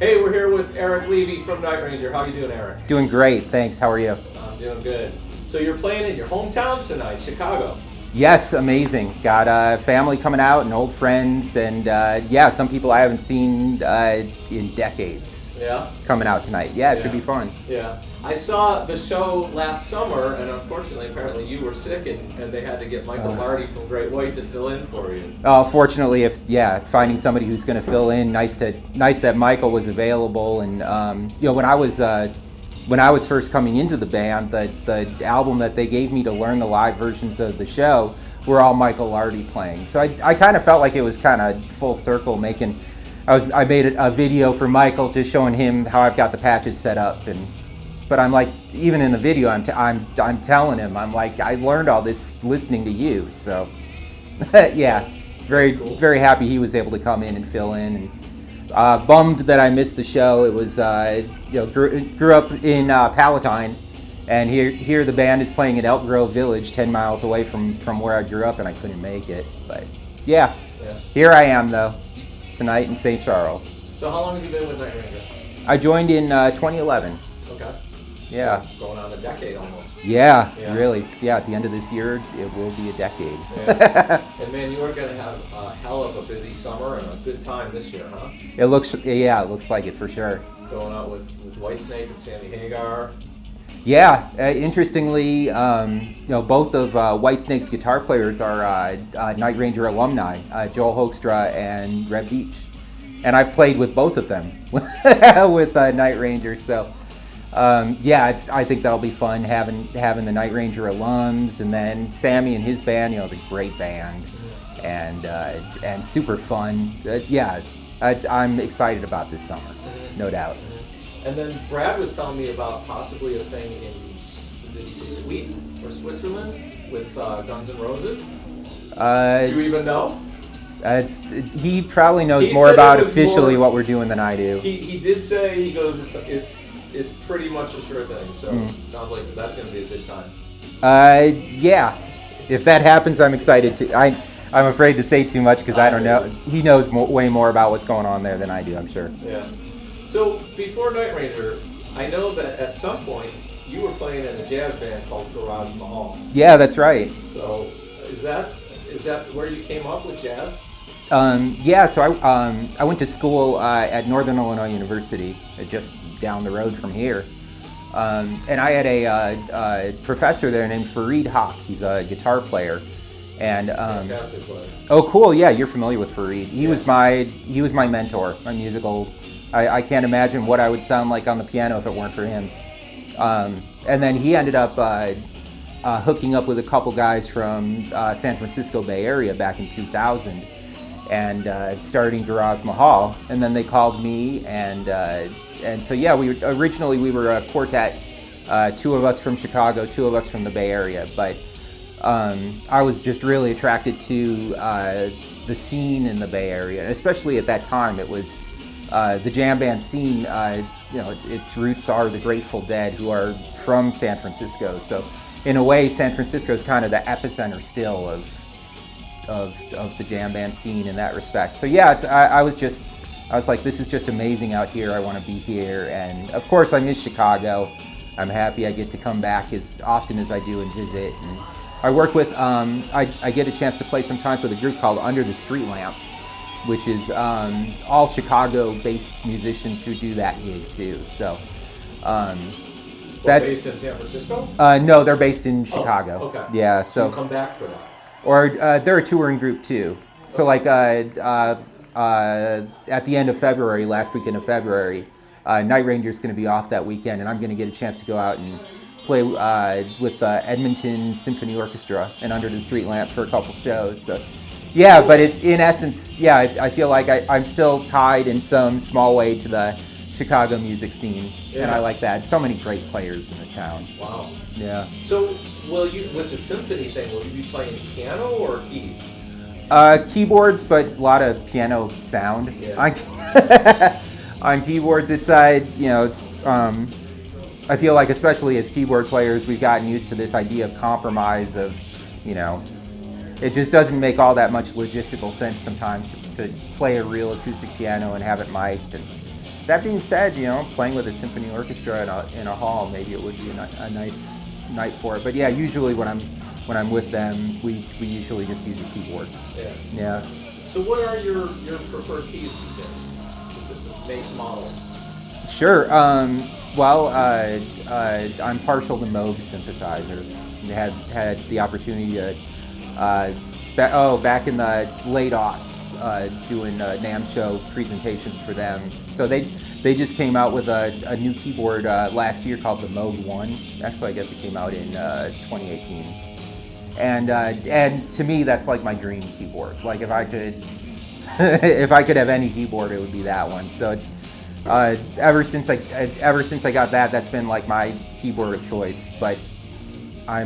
Hey, we're here with Eric Levy from Night Ranger. How you doing, Eric? Doing great, thanks. How are you? I'm doing good. So you're playing in your hometown tonight, Chicago. Yes, amazing. Got family coming out and old friends, and yeah, some people I haven't seen in decades. Yeah. Coming out tonight. Yeah, it should be fun. Yeah. I saw the show last summer, and unfortunately, apparently you were sick, and they had to get Michael Marty from Great White to fill in for you. Fortunately, finding somebody who's going to fill in. Nice that Michael was available, and when I was first coming into the band, the album that they gave me to learn the live versions of the show were all Michael Lardy playing. So I kind of felt like it was kind of full circle making. I made a video for Michael just showing him how I've got the patches set up, but I'm like, even in the video, I'm telling him, I'm like, I learned all this listening to you. So yeah, very happy he was able to come in and fill in. And bummed that I missed the show. It was grew up in Palatine, and here the band is playing at Elk Grove Village, 10 miles away from where I grew up, and I couldn't make it. But yeah. Here I am though, tonight in St. Charles. So how long have you been with Night Ranger? I joined in 2011. Okay. Yeah. So going on a decade almost. Yeah, really. Yeah, at the end of this year, it will be a decade. Yeah. And man, you are going to have a hell of a busy summer and a good time this year, huh? It looks like it for sure. Going out with Whitesnake and Sammy Hagar. Yeah, interestingly, both of Whitesnake's guitar players are Night Ranger alumni, Joel Hoekstra and Reb Beach. And I've played with both of them with Night Ranger, so I think that'll be fun having the Night Ranger alums, and then Sammy and his band, the great band, and super fun. I'm excited about this summer, no doubt. And then Brad was telling me about possibly a thing in, did he say Sweden or Switzerland with Guns N' Roses? Do you even know? He probably knows more about officially what we're doing than I do. He did say, he goes, it's pretty much a sure thing, so it sounds like that's going to be a good time. Yeah, if that happens, I'm excited too. I'm afraid to say too much because I don't know. He knows way more about what's going on there than I do, I'm sure. Yeah. So before Night Ranger, I know that at some point you were playing in a jazz band called Garage Mahal. Yeah, that's right. So is that where you came up with jazz? So I went to school at Northern Illinois University, just down the road from here. And I had a professor there named Fareed Haq. He's a guitar player. And fantastic player. Oh, cool! Yeah, you're familiar with Fareed. He was my mentor, my musical. I can't imagine what I would sound like on the piano if it weren't for him. And then he ended up hooking up with a couple guys from San Francisco Bay Area back in 2000, and starting Garage Mahal. And then they called me, and so yeah, we were a quartet, 2 of us from Chicago, 2 of us from the Bay Area, but. I was just really attracted to the scene in the Bay Area, especially at that time. It was the jam band scene. Its roots are the Grateful Dead, who are from San Francisco. So, in a way, San Francisco is kind of the epicenter still of the jam band scene in that respect. So yeah, I was like, this is just amazing out here. I want to be here, and of course, I miss Chicago. I'm happy I get to come back as often as I do and visit. And I work with, I get a chance to play sometimes with a group called Under the Street Lamp, which is all Chicago-based musicians who do that gig too. So that's based in San Francisco? No, they're based in Chicago. Oh, okay. Yeah, so you come back for that. Or they're a touring group too. So like at the end of February, last weekend of February, Night Ranger's going to be off that weekend, and I'm going to get a chance to go out and play with the Edmonton Symphony Orchestra and Under the Street Lamp for a couple shows. So, yeah, but it's in essence, yeah, I feel like I'm still tied in some small way to the Chicago music scene, and I like that. So many great players in this town. Wow. Yeah. So, with the symphony thing, will you be playing piano or keys? Keyboards, but a lot of piano sound. Yeah. On keyboards, it's I feel like, especially as keyboard players, we've gotten used to this idea of compromise of, it just doesn't make all that much logistical sense sometimes to play a real acoustic piano and have it mic'd. And That being said, playing with a symphony orchestra in a hall, maybe it would be a nice night for it. But yeah, usually when I'm with them, we usually just use a keyboard. Yeah. Yeah. So what are your preferred keys these days? Makes, models? Sure. Well, I'm partial to Moog synthesizers. Had the opportunity to, back in the late aughts, doing NAMM show presentations for them. So they just came out with a new keyboard last year called the Moog 1. Actually, I guess it came out in 2018. And to me, that's like my dream keyboard. Like if I could have any keyboard, it would be that one. So it's ever since I got that, that's been like my keyboard of choice. But I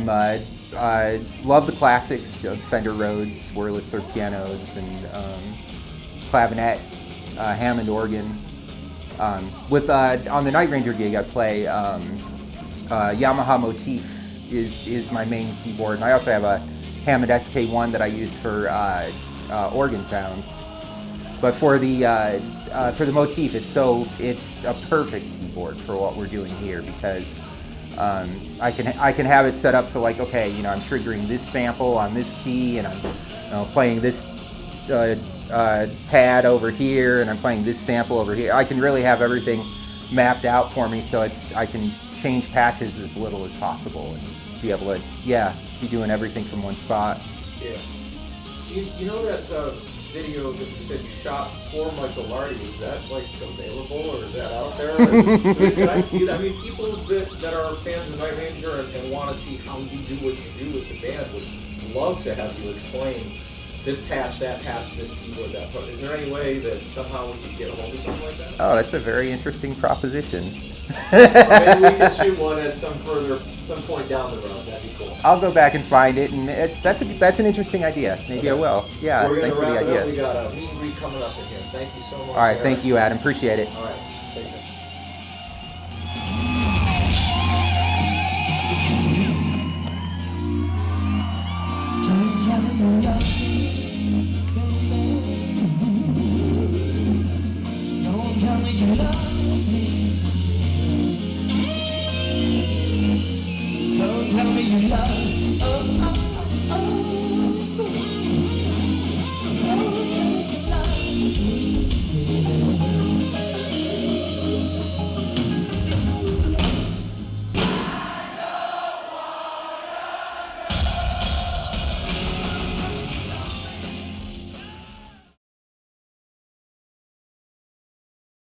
love the classics, Fender Rhodes, Wurlitzer pianos, and clavinet, Hammond organ. On the Night Ranger gig, I play Yamaha Motif is my main keyboard, and I also have a Hammond SK1 that I use for organ sounds. But for the Motif, it's a perfect keyboard for what we're doing here, because I can have it set up so, like, okay, I'm triggering this sample on this key, and I'm playing this pad over here, and I'm playing this sample over here. I can really have everything mapped out for me, so I can change patches as little as possible and be able to be doing everything from one spot. Yeah. Do you know that video that you said you shot for Michael Lardy? Is that like available, or is that out there? Can I see that? I mean, people that are fans of Night Ranger and want to see how you do what you do with the band would love to have you explain this patch, that patch, this keyboard, that part. Is there any way that somehow we could get a hold of something like that? Oh, that's a very interesting proposition. Maybe we could shoot one at some point down the road. That'd be cool. I'll go back and find it, and that's an interesting idea. Maybe I will. Yeah, thanks for the idea. We got a meet and greet coming up in here. Thank you so much. All right, Eric. thank you, Adam. Appreciate it. All right, take care.